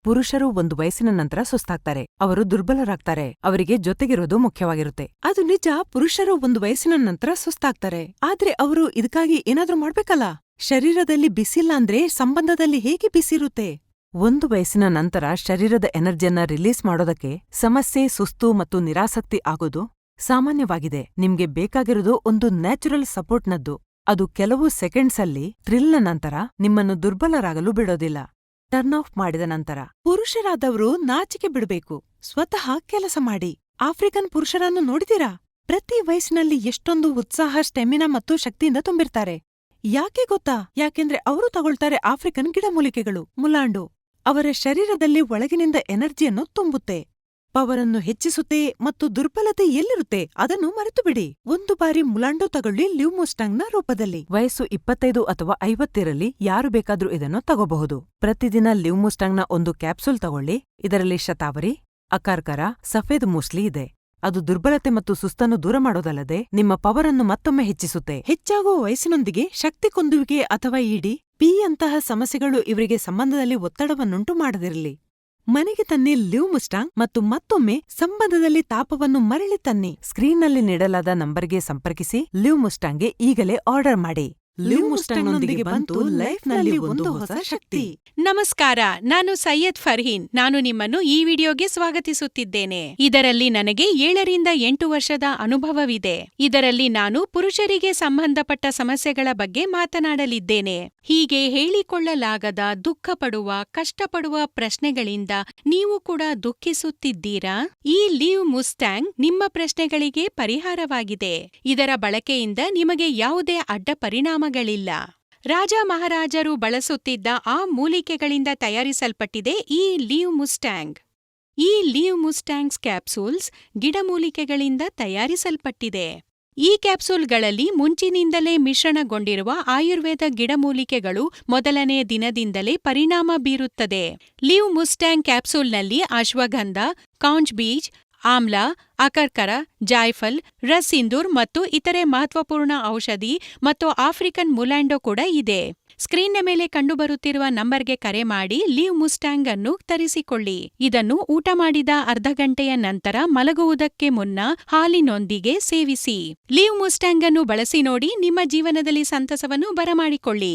ಪುರುಷರು ಒಂದು ವಯಸ್ಸಿನ ನಂತರ ಸುಸ್ತಾಗ್ತಾರೆ, ಅವರು ದುರ್ಬಲರಾಗ್ತಾರೆ, ಅವರಿಗೆ ಜೊತೆಗಿರೋದು ಮುಖ್ಯವಾಗಿರುತ್ತೆ. ಅದು ನಿಜ, ಪುರುಷರು ಒಂದು ವಯಸ್ಸಿನ ನಂತರ ಸುಸ್ತಾಗ್ತಾರೆ, ಆದ್ರೆ ಅವರು ಇದಕ್ಕಾಗಿ ಏನಾದ್ರೂ ಮಾಡ್ಬೇಕಲ್ಲ. ಶರೀರದಲ್ಲಿ ಬಿಸಿಲ್ಲ ಅಂದ್ರೆ ಸಂಬಂಧದಲ್ಲಿ ಹೇಗೆ ಬಿಸಿರುತ್ತೆ? ಒಂದು ವಯಸ್ಸಿನ ನಂತರ ಶರೀರದ ಎನರ್ಜಿಯನ್ನ ರಿಲೀಸ್ ಮಾಡೋದಕ್ಕೆ ಸಮಸ್ಯೆ, ಸುಸ್ತು ಮತ್ತು ನಿರಾಸಕ್ತಿ ಆಗೋದು ಸಾಮಾನ್ಯವಾಗಿದೆ. ನಿಮ್ಗೆ ಬೇಕಾಗಿರೋದು ಒಂದು ನ್ಯಾಚುರಲ್ ಸಪೋರ್ಟ್ನದ್ದು. ಅದು ಕೆಲವು ಸೆಕೆಂಡ್ಸ್ ಅಲ್ಲಿ ಥ್ರಿಲ್ನ ನಂತರ ನಿಮ್ಮನ್ನು ದುರ್ಬಲರಾಗಲು ಬಿಡೋದಿಲ್ಲ. ಟರ್ನ್ ಆಫ್ ಮಾಡಿದ ನಂತರ ಪುರುಷರಾದವರು ನಾಚಿಕೆ ಬಿಡಬೇಕು. ಸ್ವತಃ ಕೆಲಸ ಮಾಡಿ. ಆಫ್ರಿಕನ್ ಪುರುಷರನ್ನು ನೋಡಿದೀರಾ? ಪ್ರತಿ ವಯಸ್ಸಿನಲ್ಲಿ ಎಷ್ಟೊಂದು ಉತ್ಸಾಹ, ಸ್ಟೆಮಿನಾ ಮತ್ತು ಶಕ್ತಿಯಿಂದ ತುಂಬಿರ್ತಾರೆ. ಯಾಕೆ ಗೊತ್ತಾ? ಯಾಕೆಂದ್ರೆ ಅವರು ತಗೊಳ್ತಾರೆ ಆಫ್ರಿಕನ್ ಗಿಡಮೂಲಿಕೆಗಳು, ಮುಲಾಂಡು. ಅವರ ಶರೀರದಲ್ಲಿ ಒಳಗಿನಿಂದ ಎನರ್ಜಿಯನ್ನು ತುಂಬುತ್ತೆ, ಪವರನ್ನು ಹೆಚ್ಚಿಸುತ್ತೆ ಮತ್ತು ದುರ್ಬಲತೆ ಎಲ್ಲಿರುತ್ತೆ ಅದನ್ನು ಮರೆತು ಬಿಡಿ. ಒಂದು ಬಾರಿ ಮುಲಾಂಡು ತಗೊಳ್ಳಿ, ಲ್ಯೂಮುಸ್ಟಾಂಗ್ನ ರೂಪದಲ್ಲಿ. ವಯಸ್ಸು 25 ಅಥವಾ 50 ಇರಲಿ, ಯಾರು ಬೇಕಾದ್ರೂ ಇದನ್ನು ತಗೋಬಹುದು. ಪ್ರತಿದಿನ ಲ್ಯೂಮುಸ್ಟಾಂಗ್ನ ಒಂದು ಕ್ಯಾಪ್ಸೂಲ್ ತಗೊಳ್ಳಿ. ಇದರಲ್ಲಿ ಶತಾವರಿ, ಅಕಾರ್ಕರ, ಸಫೇದ್ ಮೂಸ್ಲಿ ಇದೆ. ಅದು ದುರ್ಬಲತೆ ಮತ್ತು ಸುಸ್ತನ್ನು ದೂರ ಮಾಡೋದಲ್ಲದೆ ನಿಮ್ಮ ಪವರನ್ನು ಮತ್ತೊಮ್ಮೆ ಹೆಚ್ಚಿಸುತ್ತೆ. ಹೆಚ್ಚಾಗುವ ವಯಸ್ಸಿನೊಂದಿಗೆ ಶಕ್ತಿ ಕುಂದುವಿಕೆ ಅಥವಾ ಪಿ ಅಂತಹ ಸಮಸ್ಯೆಗಳು ಇವರಿಗೆ ಸಂಬಂಧದಲ್ಲಿ ಒತ್ತಡವನ್ನುಂಟು ಮಾಡದಿರಲಿ. ಮನೆಗೆ ತನ್ನಿ ಲ್ಯೂಮುಸ್ಟಾಂಗ್ ಮತ್ತು ಮತ್ತೊಮ್ಮೆ ಸಂಬಂಧದಲ್ಲಿ ತಾಪವನ್ನು ಮರಳಿ ತನ್ನಿ. ಸ್ಕ್ರೀನ್ನಲ್ಲಿ ನೀಡಲಾದ ನಂಬರ್ಗೆ ಸಂಪರ್ಕಿಸಿ. ಲ್ಯೂಮುಸ್ಟಾಂಗ್ಗೆ ಈಗಲೇ ಆರ್ಡರ್ ಮಾಡಿ. ಲ್ಯೂಮುಸ್ಟಾಂಗ್ನೊಂದಿಗೆ ಬಂತು ಲೈಫ್ನಲ್ಲಿ ಒಂದು ಹೊಸ ಶಕ್ತಿ. ನಮಸ್ಕಾರ, ನಾನು ಸೈಯದ್ ಫರ್ಹೀನ್. ನಾನು ನಿಮ್ಮನ್ನು ಈ ವಿಡಿಯೋಗೆ ಸ್ವಾಗತಿಸುತ್ತಿದ್ದೇನೆ. ಇದರಲ್ಲಿ ನನಗೆ 7 ರಿಂದ 8 ವರ್ಷದ ಅನುಭವವಿದೆ. ಇದರಲ್ಲಿ ನಾನು ಪುರುಷರಿಗೆ ಸಂಬಂಧಪಟ್ಟ ಸಮಸ್ಯೆಗಳ ಬಗ್ಗೆ ಮಾತನಾಡಲಿದ್ದೇನೆ. ಹೀಗೆ ಹೇಳಿಕೊಳ್ಳಲಾಗದ, ದುಃಖಪಡುವ, ಕಷ್ಟಪಡುವ ಪ್ರಶ್ನೆಗಳಿಂದ ನೀವು ಕೂಡ ದುಃಖಿಸುತ್ತಿದ್ದೀರಾ? ಈ ಲ್ಯೂಮುಸ್ಟಾಂಗ್ ನಿಮ್ಮ ಪ್ರಶ್ನೆಗಳಿಗೆ ಪರಿಹಾರವಾಗಿದೆ. ಇದರ ಬಳಕೆಯಿಂದ ನಿಮಗೆ ಯಾವುದೇ ಅಡ್ಡ ಪರಿಣಾಮಗಳಿಲ್ಲ. ರಾಜ ಮಹಾರಾಜರು ಬಳಸುತ್ತಿದ್ದ ಆ ಮೂಲಿಕೆಗಳಿಂದ ತಯಾರಿಸಲ್ಪಟ್ಟಿದೆ ಈ ಲ್ಯೂಮುಸ್ಟಾಂಗ್. ಈ ಲ್ಯೂಮುಸ್ಟಾಂಗ್ಸ್ ಕ್ಯಾಪ್ಸೂಲ್ಸ್ ಗಿಡಮೂಲಿಕೆಗಳಿಂದ ತಯಾರಿಸಲ್ಪಟ್ಟಿದೆ. ಈ ಕ್ಯಾಪ್ಸೂಲ್ಗಳಲ್ಲಿ ಮುಂಚಿನಿಂದಲೇ ಮಿಶ್ರಣಗೊಂಡಿರುವ ಆಯುರ್ವೇದ ಗಿಡಮೂಲಿಕೆಗಳು ಮೊದಲನೇ ದಿನದಿಂದಲೇ ಪರಿಣಾಮ ಬೀರುತ್ತದೆ. ಲ್ಯೂಮುಸ್ಟಾಂಗ್ ಕ್ಯಾಪ್ಸೂಲ್ನಲ್ಲಿ ಅಶ್ವಗಂಧ, ಕೌಂಜ್ ಬೀಜ್, ಆಮ್ಲ, ಅಕರ್ಕರ, ಜಾಯ್ಫಲ್, ರಸ್ಸಿಂದೂರ್ ಮತ್ತು ಇತರೆ ಮಹತ್ವಪೂರ್ಣ ಔಷಧಿ ಮತ್ತು ಆಫ್ರಿಕನ್ ಮುಲಾಂಡೋ ಕೂಡ ಇದೆ. ಸ್ಕ್ರೀನ್ನ ಮೇಲೆ ಕಂಡುಬರುತ್ತಿರುವ ನಂಬರ್ಗೆ ಕರೆ ಮಾಡಿ ಲ್ಯೂಮುಸ್ಟಾಂಗ್ ಅನ್ನು ತರಿಸಿಕೊಳ್ಳಿ. ಇದನ್ನು ಊಟ ಮಾಡಿದ ಅರ್ಧ ಗಂಟೆಯ ನಂತರ ಮಲಗುವುದಕ್ಕೆ ಮುನ್ನ ಹಾಲಿನೊಂದಿಗೆ ಸೇವಿಸಿ. ಲ್ಯೂಮುಸ್ಟಾಂಗ್ ಅನ್ನು ಬಳಸಿ ನೋಡಿ, ನಿಮ್ಮ ಜೀವನದಲ್ಲಿ ಸಂತಸವನ್ನು ಬರಮಾಡಿಕೊಳ್ಳಿ.